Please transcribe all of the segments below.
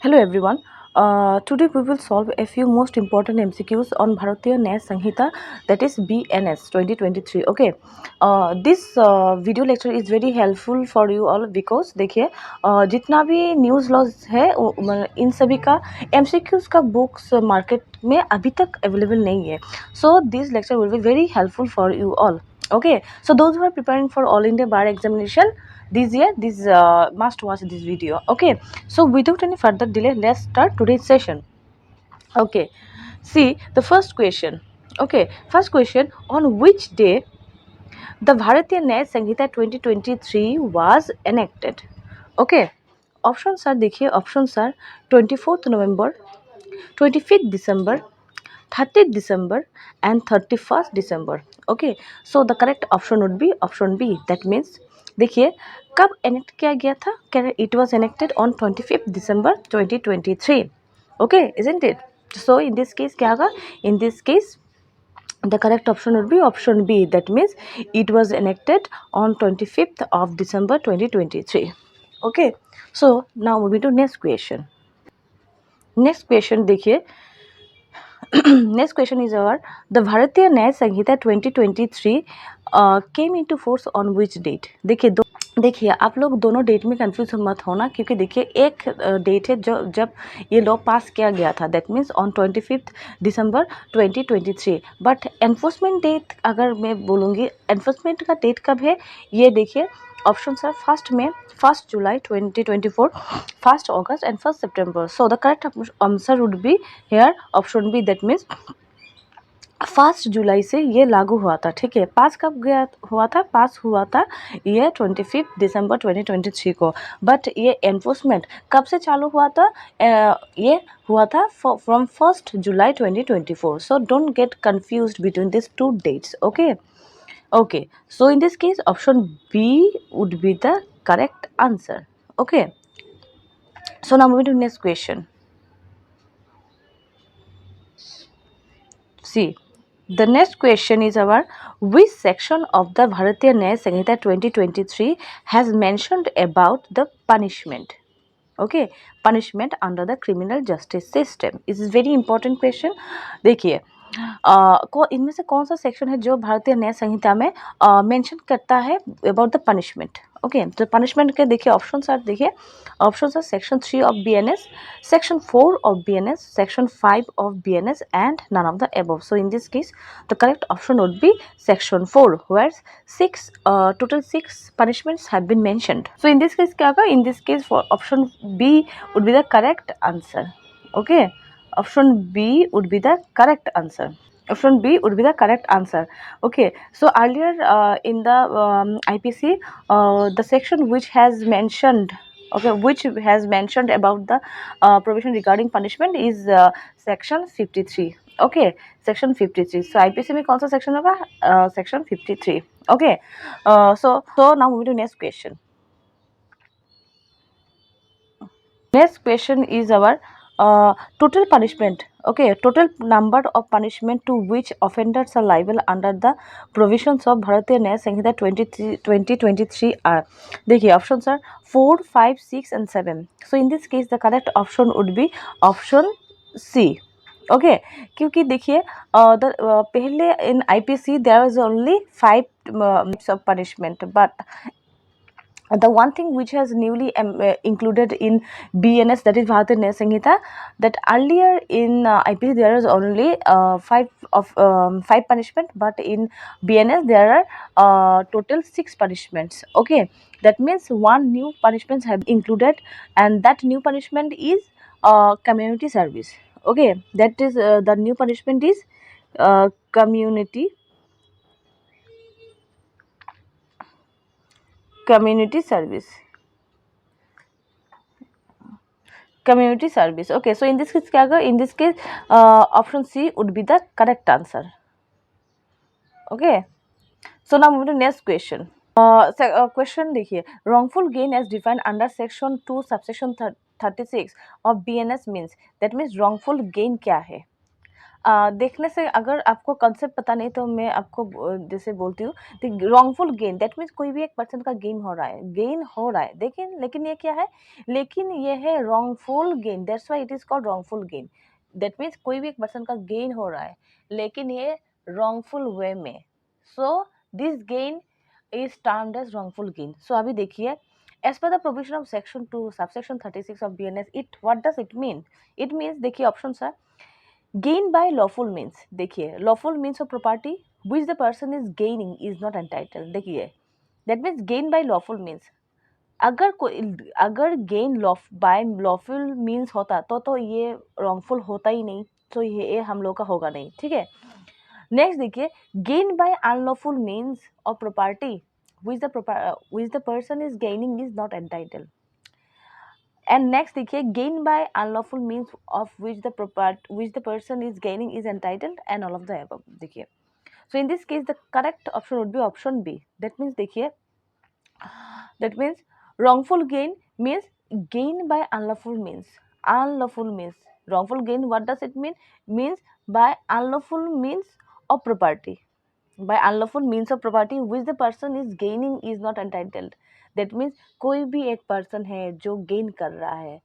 Hello everyone. Today we will solve a few most important MCQs on Bhratiya Nyaya Sanhita, that is BNS 2023. Okay. This video lecture is very helpful for you all because देखिए जितना भी news laws है इन सभी का MCQs का books market में अभी तक अवेलेबल नहीं है. So this lecture will be very helpful for you all. Okay. So those who are preparing for All India Bar examination this year, must watch this video. Okay. So without any further delay, let's start today's session. Okay, see the first question. Okay, first question: on which day the Bharatiya Nyaya Sanhita 2023 was enacted? Okay, options are देखिए options are 24th November, 25th December, 30th December and 31st December. Okay, so the correct option would be option B. That means देखिए कब enact किया गया था? It was enacted on 25th December 2023. Okay, isn't it? So in this case क्या होगा? In this case the correct option would be option B. That means it was enacted on 25th of December 2023. Okay, so now moving to next question. Next question देखिए next question is our the Bharatiya Nyaya Sanhita 2023 came into force on which date? देखिए आप लोग दोनों date में confuse मत होना क्योंकि देखिए एक डेट है जो जब ये लॉ पास किया गया था that means on 25 December 2023 but enforcement date अगर मैं बोलूँगी एनफोर्समेंट का डेट कब है ये देखिए ऑप्शन है फर्स्ट में 1 जुलाई 2024 1 अगस्त एंड 1 सितंबर so the correct answer would be here option B that means 1 जुलाई से ये लागू हुआ था. ठीक है, पास कब गया हुआ था? पास हुआ था ये 25 दिसंबर 2023 को. बट ये एनफोर्समेंट कब से चालू हुआ था? ये हुआ था from 1 July 2024. So don't get confused between this two dates. Okay so in this case option B would be the correct answer. Okay so now moving to next question. See, the next question is our which section of the Bharatiya Nyaya Sanhita 2023 has mentioned about the punishment? Okay, punishment under the criminal justice system. This is very important question. देखिए इनमें से कौन सा section है जो भारतीय न्याय संहिता में मेंशन करता है अबाउट द पनिशमेंट? ओके, तो पनिशमेंट के देखिए ऑप्शंस आर देखिए options are section 3 of BNS, section 4 of BNS, section 5 of BNS and none of the above. So in this case the correct option would be section 4 where total 6 punishments have been mentioned. So in this case क्या होगा? In this case for option B would be the correct answer. Okay, option B would be the correct answer. Option B would be the correct answer. Okay, so earlier in the IPC the section which has mentioned about the provision regarding punishment is section 53. Okay, section 53. So IPC में कौन सा section होगा? Section 53. Okay, so now moving to next question. Next question is our total punishment. Okay, total number of punishment to which offenders are liable under the provisions of Bharatiya Nyaya Sanhita 2023 are. देखिए options are 4, 5, 6 and 7. So in this case the correct option would be option C. Okay, क्योंकि देखिए पहले in IPC there was only 5 types of punishment, but the one thing which has newly included in BNS, that is Bharatiya Nyaya Sanhita, that earlier in IPC there is only 5 punishment, but in BNS there are total 6 punishments. Okay, that means one new punishments have included, and that new punishment is community service. Okay, that is the new punishment is community service. Community service. Okay, so in this case क्या होगा? In this case option C would be the correct answer. Okay, so now moving to next question. Question देखिए wrongful gain as defined under section 2 subsection 36 of BNS means, that means wrongful gain क्या है? देखने से अगर आपको concept पता नहीं तो मैं आपको जैसे बोलती हूँ, रॉन्गफुल गेन दैट मीन्स कोई भी एक पर्सन का गेन हो रहा है, लेकिन लेकिन ये क्या है, लेकिन ये है wrongful gain, that's why it is called wrongful gain. That means कोई भी एक पर्सन का गेन हो रहा है लेकिन ये रॉन्गफुल वे में, so this gain is termed as wrongful gain. So अभी देखिए, as per the provision of section 2 subsection 36 of BNS, it what does it mean? It means, देखिए ऑप्शन है, gain by lawful means, देखिए lawful means of property which the person is gaining is not entitled, देखिए that means gain by lawful means, अगर कोई, अगर gain by lawful means होता तो ये रॉन्गफुल होता ही नहीं, तो ये हम लोग का होगा नहीं, ठीक है। नेक्स्ट देखिए, gain by unlawful means of property which the person is gaining is not entitled, and next देखिए, gain by unlawful means of which the person is gaining is entitled and all of the above, देखिए। So in this case the correct option would be option B, that means देखिए, that means wrongful gain means gain by unlawful means wrongful gain, what does it means by unlawful means of property, by unlawful means of property which the person is gaining is not entitled, that means कोई भी एक person है जो gain कर रहा है,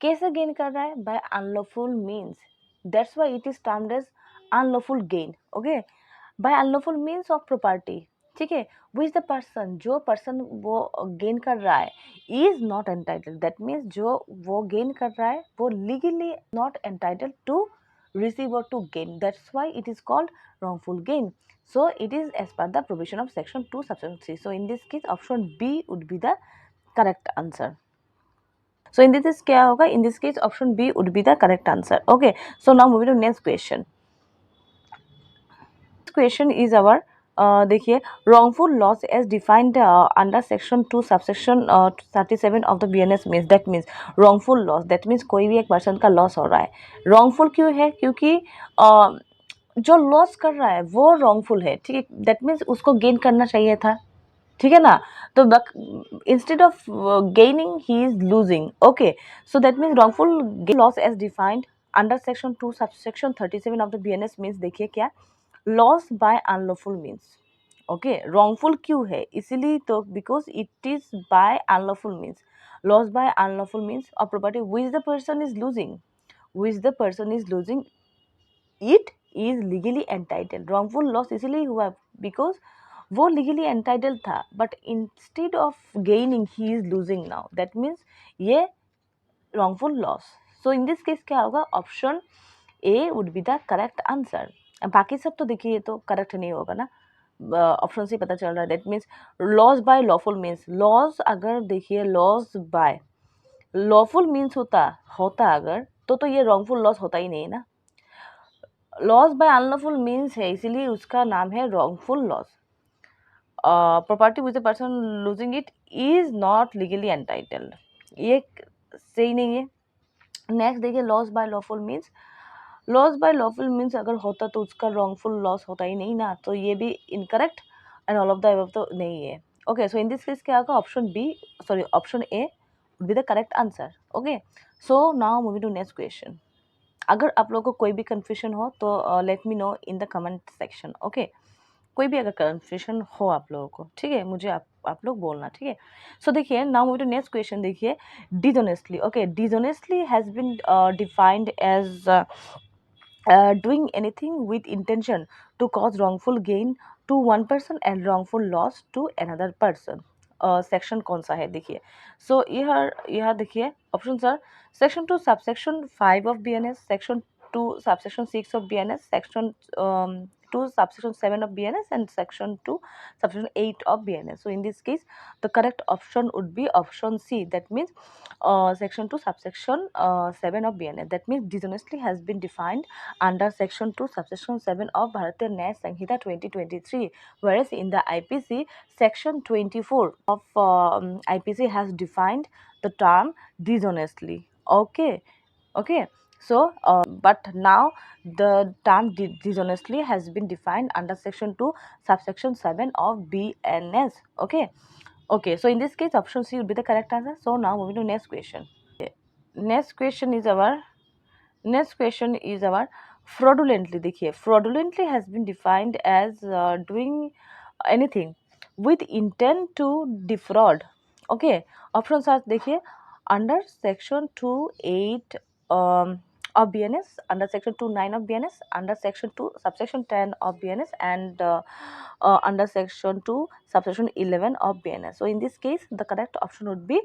कैसे gain कर रहा है, by unlawful means, that's why it is termed as unlawful gain, okay, by unlawful means of property, ठीक है, विच द पर्सन, जो पर्सन वो गेन कर रहा है is not entitled, that means जो वो गेन कर रहा है वो legally not entitled to receive or to gain, that's why it is called wrongful gain, so it is as per the provision of section 2 subsection 3, so in this case option B would be the correct answer. So in this क्या होगा, in this case option B would be the correct answer, okay, so now moving to next question. Question is our देखिए, wrongful loss as defined under section 2 subsection 37 of the BNS means, that means wrongful loss, that means कोई भी एक person का loss हो रहा है, wrongful क्यों है, क्योंकि जो लॉस कर रहा है वो wrongful है, ठीक है, दैट मीन्स उसको गेन करना चाहिए था, ठीक है ना, तो instead of gaining he is losing, okay, so that means wrongful loss as defined under section 2 subsection 37 of the BNS means, देखिए क्या, loss by unlawful means, okay, wrongful क्यों है, इसीलिए तो because it is by unlawful means, loss by unlawful means of property which the person is losing, it is legally entitled, wrongful loss इसीलिए हुआ because वो legally entitled था, but instead of gaining he is losing now, that means ये wrongful loss, so in this case क्या होगा, option A would be the correct answer. बाकी सब तो देखिए ये तो करेक्ट नहीं होगा ना, ऑप्शन से पता चल रहा है, that means loss by lawful means, loss अगर देखिए लॉस बाय लॉफुल मीन्स होता अगर तो ये रॉन्गफुल लॉस होता ही नहीं ना, लॉस बाय अनलॉफुल मीन्स है इसीलिए उसका नाम है wrongful loss, property with the person losing it is not legally entitled, ये सही नहीं है। नेक्स्ट देखिए, loss by lawful means, loss by lawful means अगर होता तो उसका रॉन्गफुल लॉस होता ही नहीं ना, तो ये भी incorrect and all of the above तो नहीं है, okay, so in this case क्या होगा, option B, sorry option A would be the correct answer, okay, so now moving to next question. अगर आप लोगों को कोई भी कन्फ्यूजन हो तो let me know in the comment section, okay, कोई भी अगर कन्फ्यूजन हो आप लोगों को, ठीक है, मुझे आप लोग बोलना, ठीक है। सो देखिए, now move to next question, देखिए, dishonestly, okay, dishonestly has been defined as doing anything with intention to cause wrongful gain to one person and wrongful loss to another person, section कौन सा है देखिए, सो यह देखिए option sir, section 2 subsection 5 of BNS, section 2 subsection 6 of BNS, section 2 subsection 7 of BNS and section 2 subsection 8 of BNS. So in this case the correct option would be option C, that means section 2 subsection 7 of BNS, that means dishonestly has been defined under section 2 subsection 7 of Bhratiya Nyaya Sanhita 2023, whereas in the IPC section 24 of IPC has defined the term dishonestly, okay, so but now the term dishonestly has been defined under section 2 subsection 7 of BNS, okay, so in this case option C would be the correct answer. So now moving to next question. Next question is our fraudulently, देखिए fraudulently has been defined as doing anything with intent to defraud. Okay, options are देखिए under section 28 of BNS, under section 29 of BNS, under section 2 subsection 10 of BNS, and under section 2 subsection 11 of BNS. So in this case the correct option would be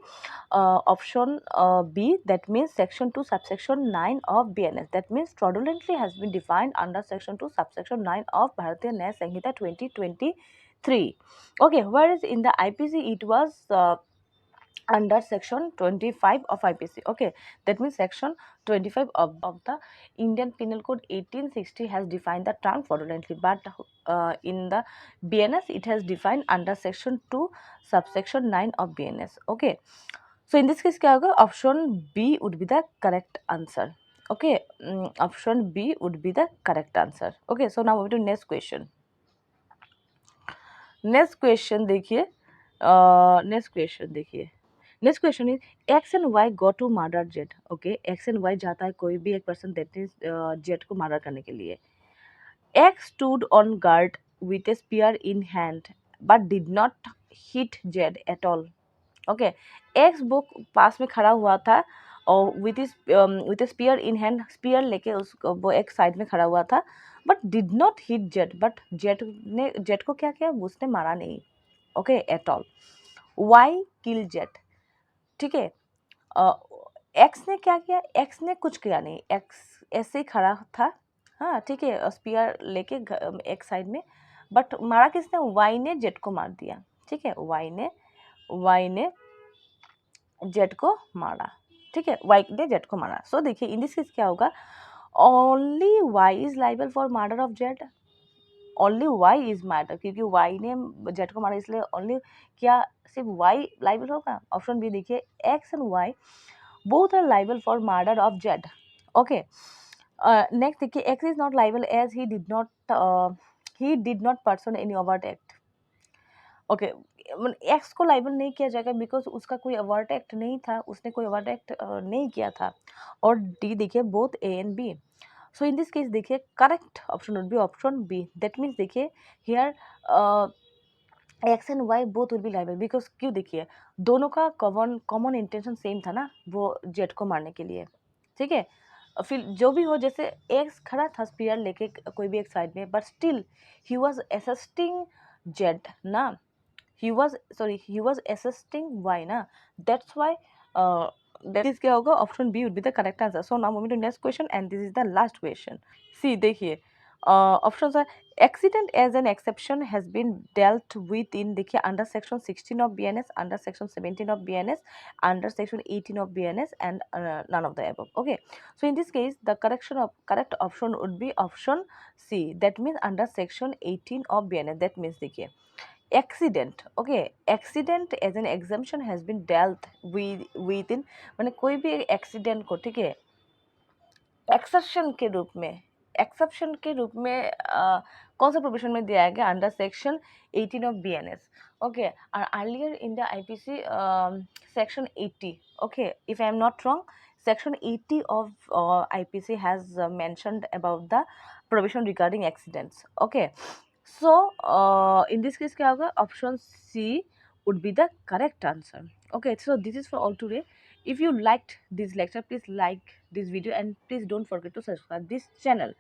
option B, that means section 2 subsection 9 of BNS. That means fraudulently has been defined under section 2 subsection 9 of Bhratiya Nyaya Sanhita 2023. Okay, whereas in the IPC it was under section 25 of IPC. Okay, that means section 25 of the Indian Penal Code 1860 has defined the term fraudulently, but in the BNS it has defined under section 2 subsection 9 of BNS. Okay, so in this case क्या होगा, option B would be the correct answer. Okay, option B would be the correct answer. Okay, so now moving to next question. Next question देखिए, next question is X and Y go to murder Z. Okay, X and Y जाता है कोई भी एक person, that is Z को murder करने के लिए. X stood on guard with a spear in hand but did not hit Z at all. Okay, X वो पास में खड़ा हुआ था और with spear in hand, spear लेके उसको वो एक साइड में खड़ा हुआ था, but did not hit Z, but Z को क्या किया, उसने मारा नहीं. Okay, at all. Y kill Z. ठीक है, एक्स ने क्या किया, एक्स ने कुछ किया नहीं, एक्स ऐसे ही खड़ा था. हाँ ठीक है, स्पीयर लेके एक साइड में, बट मारा किसने, वाई ने जेट को मार दिया. ठीक है, वाई ने जेट को मारा. ठीक है, वाई ने जेट को मारा. सो देखिए इन दिस केस क्या होगा, only Y is liable for murder of Z. Only Y is murder, क्योंकि वाई ने जेट को मारा, इसलिए ओनली क्या सिर्फ वाई लाइबल होगा. ऑप्शन बी देखिए, X and Y both are liable for murder of Z. Okay, next देखिए, X is not liable as he did not person any overt act. Okay, X को liable नहीं किया जाएगा because उसका कोई avert act नहीं था, उसने कोई अवर्ट एक्ट नहीं किया था. और डी देखिए, both A and B. So in this case देखिए correct option would be option B. That means देखिए here X and Y both will be liable because क्यों, देखिए दोनों का कॉमन इंटेंशन सेम था ना, वो जेट को मारने के लिए. ठीक है, फिर जो भी हो, जैसे एक्स खड़ा था स्पीयर लेके कोई भी एक साइड में, but still he was assisting jet ना, he was assisting y na, that's why that is क्या होगा, option B would be the correct answer. So now moving to next question, and this is the last question. See देखिए, options are accident as an exception has been dealt with in देखिए under section 16 of BNS, under section 17 of BNS, under section 18 of BNS, and none of the above. Okay, so in this case the correct option would be option C, that means under section 18 of BNS. that means देखिए accident. Okay, accident as an exemption has been dealt with in, मैंने कोई भी accident को, ठीक है, exception के रूप में, कौन सा प्रोविजन में दिया गया, under section 18 of BNS. Okay, और earlier in the IPC section 80. Okay, if I am not wrong, section 80 of IPC has mentioned about the provision regarding accidents. Okay, so in this case क्या होगा, option C would be the correct answer. Okay, so this is for all today. If you liked this lecture, please like this video and please don't forget to subscribe this channel.